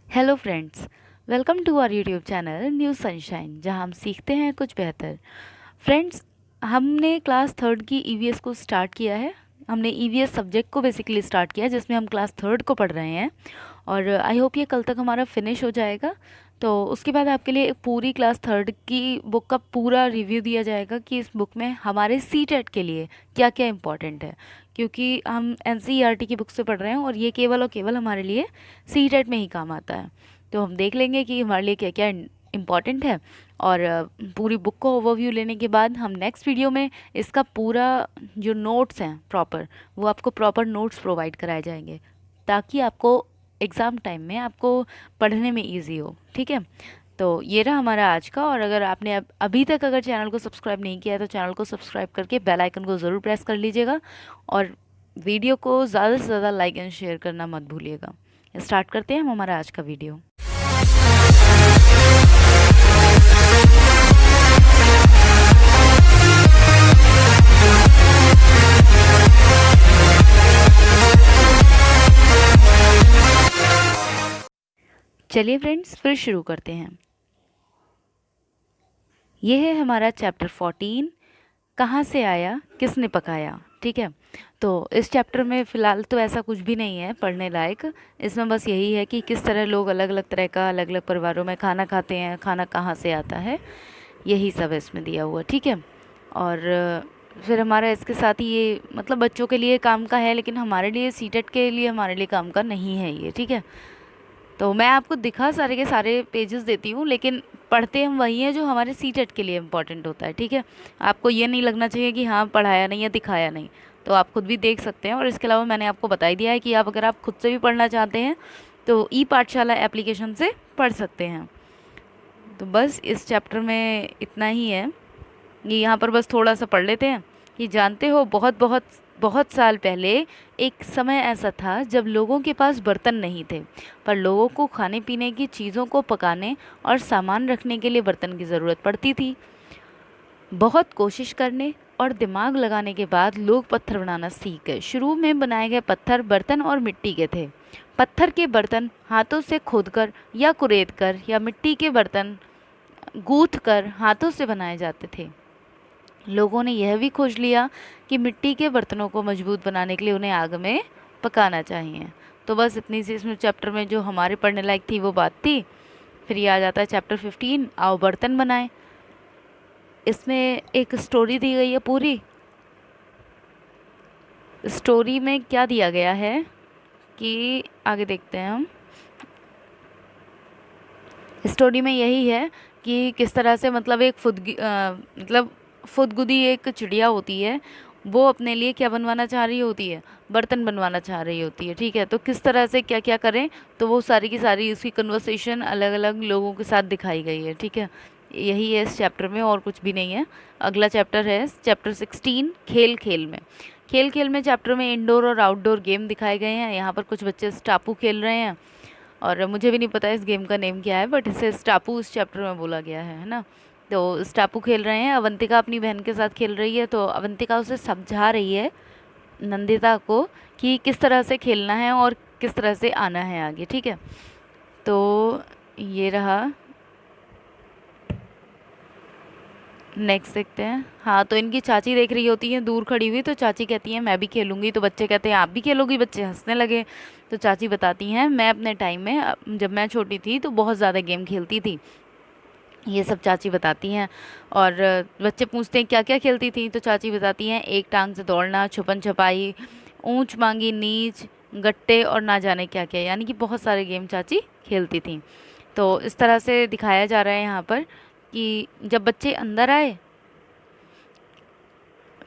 Hello friends, welcome to our YouTube channel new sunshine, जहां हम सीखते हैं कुछ बेहतर। फ्रेंड्स, हमने क्लास थर्ड की ईवीएस को स्टार्ट किया है। हमने ईवीएस सब्जेक्ट को बेसिकली स्टार्ट किया है, जिसमें हम क्लास थर्ड को पढ़ रहे हैं। और आई होप ये कल तक हमारा फिनिश हो जाएगा। तो उसके बाद आपके लिए एक पूरी क्लास थर्ड की बुक का पूरा रिव्यू दिया जाएगा कि इस बुक में हमारे सी टेट के लिए क्या क्या इम्पोर्टेंट है। क्योंकि हम एनसीईआरटी की बुक से पढ़ रहे हैं और ये केवल और केवल हमारे लिए सी टेट में ही काम आता है। तो हम देख लेंगे कि हमारे लिए क्या क्या इम्पोर्टेंट है। और पूरी बुक को ओवरव्यू लेने के बाद हम नेक्स्ट वीडियो में इसका पूरा जो नोट्स हैं प्रॉपर, वो आपको प्रॉपर नोट्स प्रोवाइड कराए जाएंगे, ताकि आपको एग्ज़ाम टाइम में आपको पढ़ने में इजी हो। ठीक है। तो ये रहा हमारा आज का। और अगर आपने अभी तक अगर चैनल को सब्सक्राइब नहीं किया है तो चैनल को सब्सक्राइब करके बेल आइकन को ज़रूर प्रेस कर लीजिएगा। और वीडियो को ज़्यादा से ज़्यादा लाइक एंड शेयर करना मत भूलिएगा। स्टार्ट करते हैं हम हमारा आज का वीडियो। चलिए फ्रेंड्स, फिर शुरू करते हैं। ये है हमारा चैप्टर 14, कहाँ से आया किसने पकाया। ठीक है। तो इस चैप्टर में फ़िलहाल तो ऐसा कुछ भी नहीं है पढ़ने लायक। इसमें बस यही है कि किस तरह लोग अलग अलग तरह का अलग अलग परिवारों में खाना खाते हैं, खाना कहाँ से आता है, यही सब इसमें दिया हुआ। ठीक है। और फिर हमारा इसके साथ ही ये मतलब बच्चों के लिए काम का है, लेकिन हमारे लिए सीटेट के लिए हमारे लिए काम का नहीं है ये। ठीक है। तो मैं आपको दिखा सारे के सारे पेजेस देती हूँ, लेकिन पढ़ते हम वही हैं जो हमारे सीटेट के लिए इम्पोर्टेंट होता है। ठीक है। आपको ये नहीं लगना चाहिए कि हाँ पढ़ाया नहीं या दिखाया नहीं। तो आप खुद भी देख सकते हैं। और इसके अलावा मैंने आपको बता ही दिया है कि आप अगर आप खुद से भी पढ़ना चाहते हैं तो ई पाठशाला एप्लीकेशन से पढ़ सकते हैं। तो बस इस चैप्टर में इतना ही है। ये यहाँ पर बस थोड़ा सा पढ़ लेते हैं कि जानते हो, बहुत बहुत बहुत साल पहले एक समय ऐसा था जब लोगों के पास बर्तन नहीं थे, पर लोगों को खाने पीने की चीज़ों को पकाने और सामान रखने के लिए बर्तन की ज़रूरत पड़ती थी। बहुत कोशिश करने और दिमाग लगाने के बाद लोग पत्थर बनाना सीख गए। शुरू में बनाए गए पत्थर बर्तन और मिट्टी के थे। पत्थर के बर्तन हाथों से खोदकर या कुरेदकर, या मिट्टी के बर्तन गूंथ कर हाथों से बनाए जाते थे। लोगों ने यह भी खोज लिया कि मिट्टी के बर्तनों को मजबूत बनाने के लिए उन्हें आग में पकाना चाहिए। तो बस इतनी सी इसमें चैप्टर में जो हमारे पढ़ने लायक थी वो बात थी। फिर ये आ जाता है चैप्टर 15, आओ बर्तन बनाएं। इसमें एक स्टोरी दी गई है पूरी। स्टोरी में क्या दिया गया है कि आगे देखते हैं हम। स्टोरी में यही है कि किस तरह से मतलब एक मतलब फुदगुदी एक चिड़िया होती है, वो अपने लिए क्या बनवाना चाह रही होती है, बर्तन बनवाना चाह रही होती है। ठीक है। तो किस तरह से क्या क्या करें, तो वो सारी की सारी उसकी कन्वर्सेशन अलग अलग लोगों के साथ दिखाई गई है। ठीक है। यही है इस चैप्टर में, और कुछ भी नहीं है। अगला चैप्टर है चैप्टर 16, खेल खेल में। खेल खेल में चैप्टर में इंडोर और आउटडोर गेम दिखाए गए हैं। यहाँ पर कुछ बच्चे स्टापू खेल रहे हैं, और मुझे भी नहीं पता इस गेम का नेम क्या है, बट इसे स्टापू इस चैप्टर में बोला गया है ना। तो स्टापू खेल रहे हैं। अवंतिका अपनी बहन के साथ खेल रही है, तो अवंतिका उसे समझा रही है नंदिता को कि किस तरह से खेलना है और किस तरह से आना है आगे। ठीक है। तो ये रहा। नेक्स्ट देखते हैं। हाँ, तो इनकी चाची देख रही होती है दूर खड़ी हुई, तो चाची कहती है मैं भी खेलूंगी। तो बच्चे कहते हैं आप भी खेलोगी, बच्चे हंसने लगे। तो चाची बताती हैं मैं अपने टाइम में जब मैं छोटी थी तो बहुत ज़्यादा गेम खेलती थी। ये सब चाची बताती हैं। और बच्चे पूछते हैं क्या क्या खेलती थी, तो चाची बताती हैं एक टांग से दौड़ना, छुपन छुपाई, ऊंच मांगी नीच, गट्टे और ना जाने क्या क्या, यानी कि बहुत सारे गेम चाची खेलती थी। तो इस तरह से दिखाया जा रहा है यहाँ पर कि जब बच्चे अंदर आए,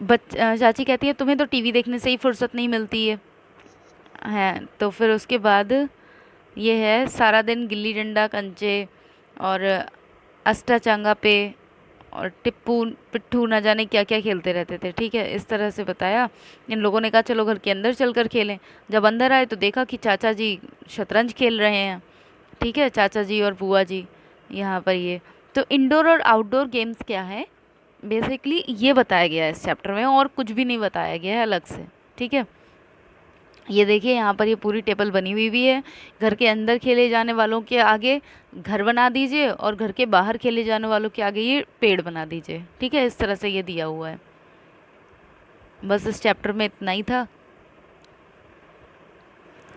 चाची कहती है तुम्हें तो टीवी देखने से ही फुर्सत नहीं मिलती है। तो फिर उसके बाद ये है सारा दिन गिल्ली डंडा, कंचे और अस्टाचंगा पे और टिप्पू पिट्ठू ना जाने क्या क्या खेलते रहते थे। ठीक है। इस तरह से बताया। इन लोगों ने कहा चलो घर के अंदर चलकर खेलें। जब अंदर आए तो देखा कि चाचा जी शतरंज खेल रहे हैं। ठीक है। चाचा जी और बुआ जी यहाँ पर ये। तो इंडोर और आउटडोर गेम्स क्या है, बेसिकली ये बताया गया है इस चैप्टर में, और कुछ भी नहीं बताया गया है अलग से। ठीक है। ये देखिए यहाँ पर ये पूरी टेबल बनी हुई भी है। घर के अंदर खेले जाने वालों के आगे घर बना दीजिए और घर के बाहर खेले जाने वालों के आगे ये पेड़ बना दीजिए। ठीक है, इस तरह से ये दिया हुआ है। बस इस चैप्टर में इतना ही था।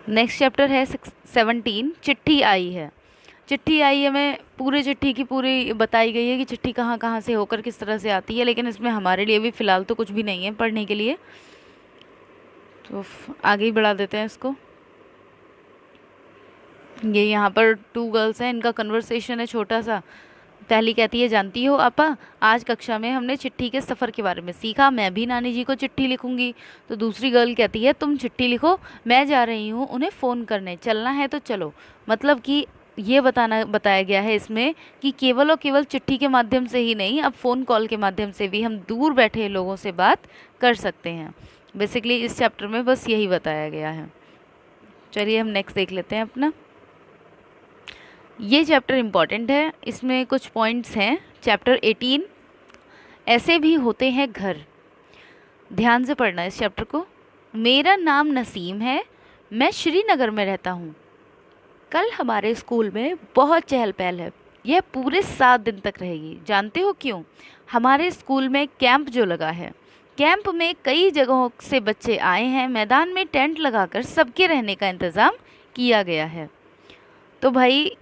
नेक्स्ट चैप्टर है 17, चिट्ठी आई है। चिट्ठी आई है में पूरे चिट्ठी की पूरी बताई गई है कि चिट्ठी कहाँ कहाँ से होकर किस तरह से आती है, लेकिन इसमें हमारे लिए भी फ़िलहाल तो कुछ भी नहीं है पढ़ने के लिए, तो आगे ही बढ़ा देते हैं इसको। ये यहाँ पर 2 गर्ल्स हैं, इनका कन्वर्सेशन है छोटा सा। पहली कहती है, जानती हो आपा, आज कक्षा में हमने चिट्ठी के सफ़र के बारे में सीखा, मैं भी नानी जी को चिट्ठी लिखूंगी। तो दूसरी गर्ल कहती है, तुम चिट्ठी लिखो, मैं जा रही हूँ उन्हें फ़ोन करने, चलना है तो चलो। मतलब कि ये बताया गया है इसमें कि केवल और केवल चिट्ठी के माध्यम से ही नहीं, अब फ़ोन कॉल के माध्यम से भी हम दूर बैठे लोगों से बात कर सकते हैं। बेसिकली इस चैप्टर में बस यही बताया गया है। चलिए हम नेक्स्ट देख लेते हैं अपना। ये चैप्टर इम्पॉर्टेंट है, इसमें कुछ पॉइंट्स हैं। चैप्टर 18, ऐसे भी होते हैं घर। ध्यान से पढ़ना इस चैप्टर को। मेरा नाम नसीम है, मैं श्रीनगर में रहता हूँ। कल हमारे स्कूल में बहुत चहल पहल है, यह पूरे 7 दिन तक रहेगी। जानते हो क्यों? हमारे स्कूल में कैंप जो लगा है, कैंप में कई जगहों से बच्चे आए हैं, मैदान में टेंट लगाकर सबके रहने का इंतज़ाम किया गया है। तो भाई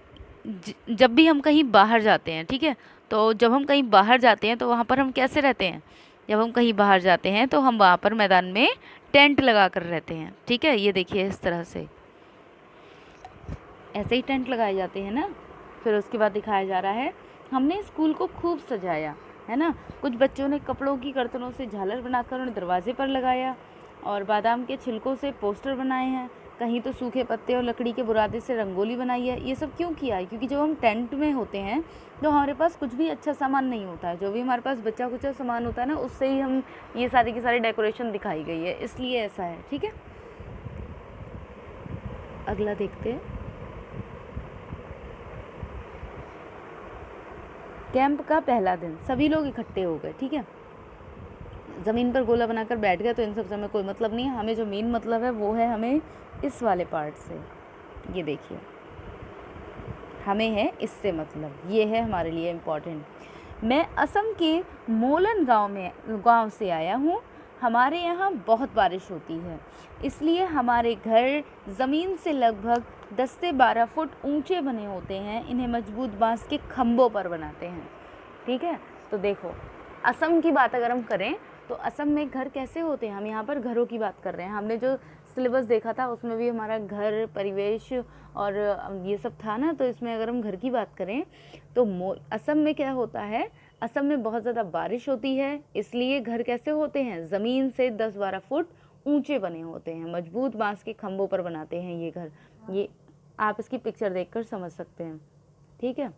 जब भी हम कहीं बाहर जाते हैं, ठीक है, तो जब हम कहीं बाहर जाते हैं तो वहाँ पर हम कैसे रहते हैं? जब हम कहीं बाहर जाते हैं तो हम वहाँ पर मैदान में टेंट लगा कर रहते हैं। ठीक है, ये देखिए इस तरह से ऐसे ही टेंट लगाए जाते हैं ना। फिर उसके बाद दिखाया जा रहा है, हमने स्कूल को खूब सजाया है ना। कुछ बच्चों ने कपड़ों की कर्तनों से झालर बनाकर उन्हें दरवाजे पर लगाया और बादाम के छिलकों से पोस्टर बनाए हैं। कहीं तो सूखे पत्ते और लकड़ी के बुरादे से रंगोली बनाई है। ये सब क्यों किया है? क्योंकि जब हम टेंट में होते हैं तो हमारे पास कुछ भी अच्छा सामान नहीं होता है, जो भी हमारे पास बचा कुचा सामान होता है ना, उससे ही हम ये सारी की सारी डेकोरेशन दिखाई गई है, इसलिए ऐसा है। ठीक है, अगला देखते हैं। कैंप का पहला दिन, सभी लोग इकट्ठे हो गए। ठीक है, ज़मीन पर गोला बनाकर बैठ गए। तो इन सब से हमें कोई मतलब नहीं है, हमें जो मेन मतलब है वो है हमें इस वाले पार्ट से। ये देखिए, हमें है इससे मतलब, ये है हमारे लिए इम्पॉर्टेंट। मैं असम के मोलन गांव से आया हूँ। हमारे यहाँ बहुत बारिश होती है, इसलिए हमारे घर ज़मीन से लगभग 10 से 12 फुट ऊंचे बने होते हैं। इन्हें मजबूत बांस के खम्भों पर बनाते हैं। ठीक है, तो देखो असम की बात अगर हम करें तो असम में घर कैसे होते हैं, हम यहाँ पर घरों की बात कर रहे हैं। हमने जो सिलेबस देखा था उसमें भी हमारा घर, परिवेश और ये सब था ना। तो इसमें अगर हम घर की बात करें तो असम में क्या होता है, असम में बहुत ज़्यादा बारिश होती है, इसलिए घर कैसे होते हैं, ज़मीन से 10-12 फुट ऊंचे बने होते हैं। मजबूत बांस के खम्भों पर बनाते हैं ये घर। ये आप इसकी पिक्चर देखकर समझ सकते हैं। ठीक है,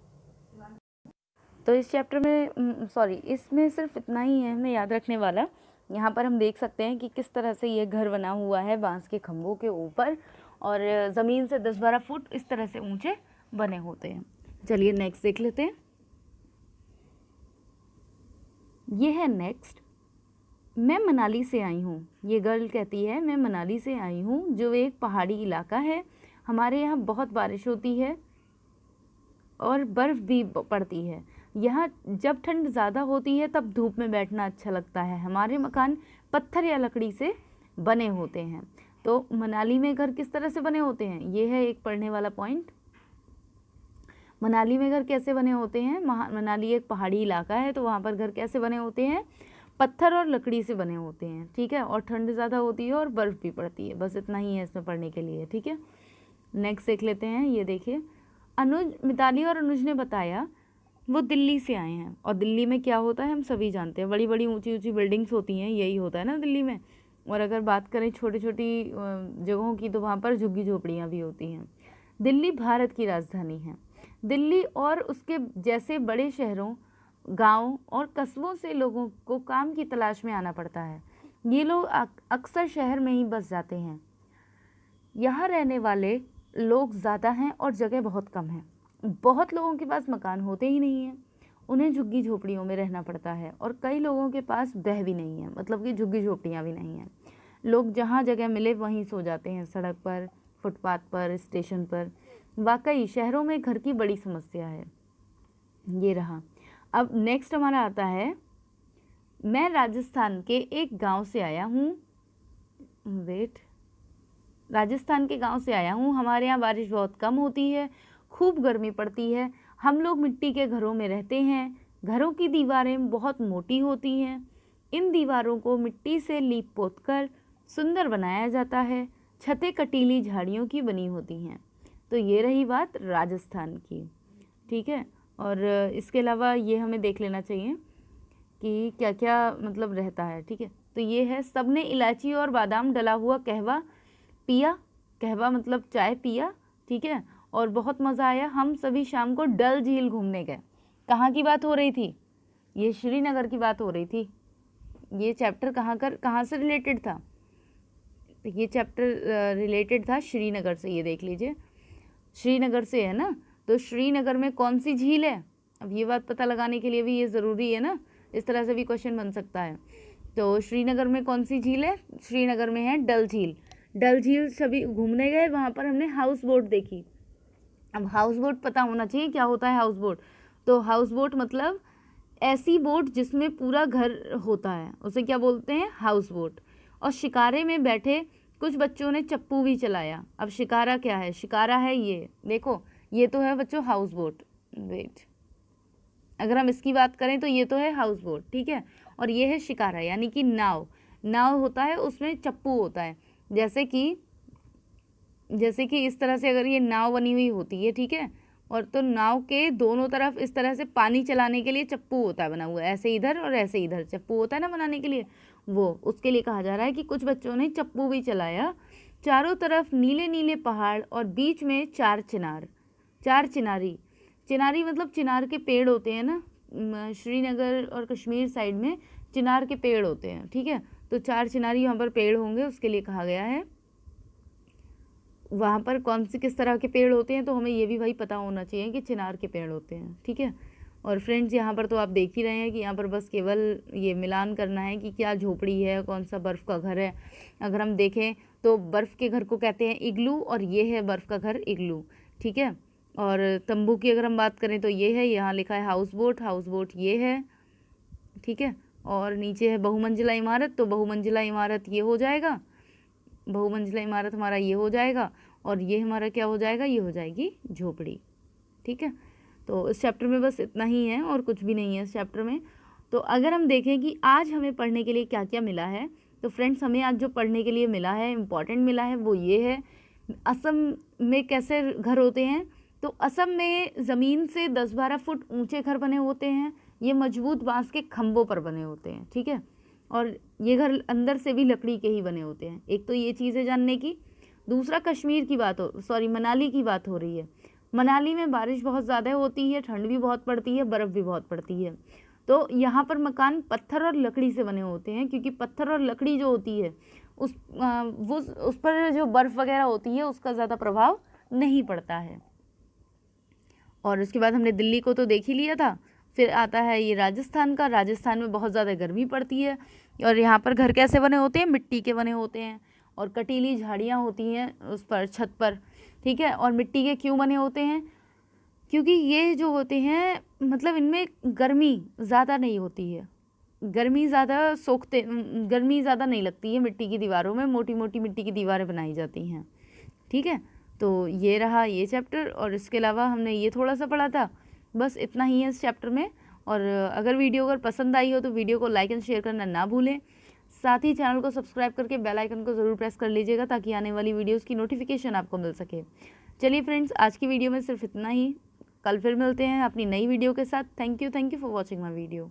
तो इस चैप्टर में इसमें सिर्फ इतना ही है हमें याद रखने वाला। यहाँ पर हम देख सकते हैं कि किस तरह से ये घर बना हुआ है बांस के खम्भों के ऊपर, और ज़मीन से 10-12 फुट इस तरह से ऊंचे बने होते हैं। चलिए नेक्स्ट देख लेते हैं। ये है नेक्स्ट, मैं मनाली से आई हूँ। ये गर्ल कहती है, मैं मनाली से आई हूँ, जो एक पहाड़ी इलाका है। हमारे यहाँ बहुत बारिश होती है और बर्फ़ भी पड़ती है। यहाँ जब ठंड ज़्यादा होती है तब धूप में बैठना अच्छा लगता है। हमारे मकान पत्थर या लकड़ी से बने होते हैं। तो मनाली में घर किस तरह से बने होते हैं, ये है एक पढ़ने वाला पॉइंट। मनाली में घर कैसे बने होते हैं, मनाली एक पहाड़ी इलाका है, तो वहाँ पर घर कैसे बने होते हैं, पत्थर और लकड़ी से बने होते हैं। ठीक है, और ठंड ज़्यादा होती है और बर्फ़ भी पड़ती है। बस इतना ही है इसमें पढ़ने के लिए। ठीक है, नेक्स्ट देख लेते हैं। ये देखिए, मिताली और अनुज ने बताया वो दिल्ली से आए हैं। और दिल्ली में क्या होता है हम सभी जानते हैं, बड़ी बड़ी ऊंची ऊंची बिल्डिंग्स होती हैं, यही होता है ना दिल्ली में। और अगर बात करें छोटी छोटी जगहों की तो वहाँ पर झुग्गी झोपड़ियाँ भी होती हैं। दिल्ली भारत की राजधानी है। दिल्ली और उसके जैसे बड़े शहरों, गाँव और कस्बों से लोगों को काम की तलाश में आना पड़ता है। ये लोग अक्सर शहर में ही बस जाते हैं। यहाँ रहने वाले लोग ज़्यादा हैं और जगह बहुत कम है। बहुत लोगों के पास मकान होते ही नहीं हैं, उन्हें झुग्गी झोपड़ियों में रहना पड़ता है। और कई लोगों के पास वह भी नहीं है, मतलब कि झुग्गी झोपड़ियाँ भी नहीं हैं। लोग जहाँ जगह मिले वहीं सो जाते हैं, सड़क पर, फुटपाथ पर, स्टेशन पर। वाकई शहरों में घर की बड़ी समस्या है। ये रहा। अब नेक्स्ट हमारा आता है, मैं राजस्थान के एक गांव से आया हूँ। राजस्थान के गांव से आया हूँ, हमारे यहाँ बारिश बहुत कम होती है, खूब गर्मी पड़ती है, हम लोग मिट्टी के घरों में रहते हैं। घरों की दीवारें बहुत मोटी होती हैं, इन दीवारों को मिट्टी से लीप पोत कर सुंदर बनाया जाता है। छतें कटीली झाड़ियों की बनी होती हैं। तो ये रही बात राजस्थान की, ठीक है। और इसके अलावा ये हमें देख लेना चाहिए कि क्या क्या मतलब रहता है, ठीक है। तो ये है, सबने इलायची और बादाम डला हुआ कहवा पिया। कहवा मतलब चाय पिया, ठीक है। और बहुत मज़ा आया, हम सभी शाम को डल झील घूमने गए। कहाँ की बात हो रही थी? ये श्रीनगर की बात हो रही थी। ये चैप्टर कहाँ से रिलेटेड था? तो ये चैप्टर रिलेटेड था श्रीनगर से, ये देख लीजिए, श्रीनगर से है ना। तो श्रीनगर में कौन सी झील है? अब ये बात पता लगाने के लिए भी ये ज़रूरी है ना, इस तरह से भी क्वेश्चन बन सकता है। तो श्रीनगर में कौन सी झील है? श्रीनगर में है डल झील। डल झील सभी घूमने गए, वहाँ पर हमने हाउस बोट देखी। अब हाउस बोट पता होना चाहिए क्या होता है हाउस बोट। तो हाउस बोट मतलब ऐसी बोट जिसमें पूरा घर होता है, उसे क्या बोलते हैं? House boat. और शिकारे में बैठे कुछ बच्चों ने चप्पू भी चलाया। अब शिकारा क्या है? शिकारा है ये, देखो ये तो है बच्चों हाउस बोट। वेट, अगर हम इसकी बात करें तो ये तो है हाउस बोट, ठीक है। और ये है शिकारा यानी कि नाव। नाव होता है, उसमें चप्पू होता है। जैसे कि इस तरह से अगर ये नाव बनी हुई होती है, ठीक है, और तो नाव के दोनों तरफ इस तरह से पानी चलाने के लिए चप्पू होता है बना हुआ, ऐसे इधर और ऐसे इधर चप्पू होता है ना बनाने के लिए, वो उसके लिए कहा जा रहा है कि कुछ बच्चों ने चप्पू भी चलाया। चारों तरफ नीले नीले पहाड़ और बीच में चार चिनारी। चिनारी मतलब चिनार के पेड़ होते हैं ना, श्रीनगर और कश्मीर साइड में चिनार के पेड़ होते हैं, ठीक है। तो चार चिनारी वहाँ पर पेड़ होंगे, उसके लिए कहा गया है। वहाँ पर कौन से किस तरह के पेड़ होते हैं तो हमें ये भी भाई पता होना चाहिए कि चिनार के पेड़ होते हैं, ठीक है। और फ्रेंड्स यहाँ पर तो आप देख ही रहे हैं कि यहाँ पर बस केवल ये मिलान करना है कि क्या झोपड़ी है, कौन सा बर्फ़ का घर है। अगर हम देखें तो बर्फ़ के घर को कहते हैं इग्लू, और ये है बर्फ़ का घर इग्लू, ठीक है। और तंबू की अगर हम बात करें तो ये है, यहाँ लिखा है हाउस बोट ये है, ठीक है। और नीचे है बहुमंजिला इमारत, तो बहुमंजिला इमारत ये हो जाएगा, बहुमंजिला इमारत हमारा ये हो जाएगा, और ये हमारा क्या हो जाएगा? ये हो जाएगी झोपड़ी, ठीक है। तो इस चैप्टर में बस इतना ही है और कुछ भी नहीं है इस चैप्टर में। तो अगर हम देखें कि आज हमें पढ़ने के लिए क्या क्या मिला है, तो फ्रेंड्स हमें आज जो पढ़ने के लिए मिला है, इम्पॉर्टेंट मिला है, वो ये है, असम में कैसे घर होते हैं। तो असम में ज़मीन से 10-12 फुट ऊंचे घर बने होते हैं, ये मजबूत बांस के खंभों पर बने होते हैं, ठीक है। और ये घर अंदर से भी लकड़ी के ही बने होते हैं। एक तो ये चीज़ है जानने की। दूसरा कश्मीर की मनाली की बात हो रही है। मनाली में बारिश बहुत ज़्यादा होती है, ठंड भी बहुत पड़ती है, बर्फ़ भी बहुत पड़ती है। तो यहाँ पर मकान पत्थर और लकड़ी से बने होते हैं, क्योंकि पत्थर और लकड़ी जो होती है उस पर जो बर्फ़ वगैरह होती है उसका ज़्यादा प्रभाव नहीं पड़ता है। और उसके बाद हमने दिल्ली को तो देख ही लिया था। फिर आता है ये राजस्थान का। राजस्थान में बहुत ज़्यादा गर्मी पड़ती है, और यहाँ पर घर कैसे बने होते हैं? मिट्टी के बने होते हैं, और कटीली झाड़ियाँ होती हैं उस पर, छत पर, ठीक है। और मिट्टी के क्यों बने होते हैं? क्योंकि ये जो होते हैं मतलब इनमें गर्मी ज़्यादा नहीं होती है, गर्मी ज़्यादा नहीं लगती है मिट्टी की दीवारों में, मोटी मोटी मिट्टी की दीवारें बनाई जाती हैं, ठीक है। तो ये रहा ये चैप्टर, और इसके अलावा हमने ये थोड़ा सा पढ़ा था, बस इतना ही है इस चैप्टर में। और अगर वीडियो पसंद आई हो तो वीडियो को लाइक एंड शेयर करना ना भूलें। साथ ही चैनल को सब्सक्राइब करके बेल आइकन को ज़रूर प्रेस कर लीजिएगा, ताकि आने वाली वीडियोज़ की नोटिफिकेशन आपको मिल सके। चलिए फ्रेंड्स, आज की वीडियो में सिर्फ इतना ही। कल फिर मिलते हैं अपनी नई वीडियो के साथ। Thank you for watching my video.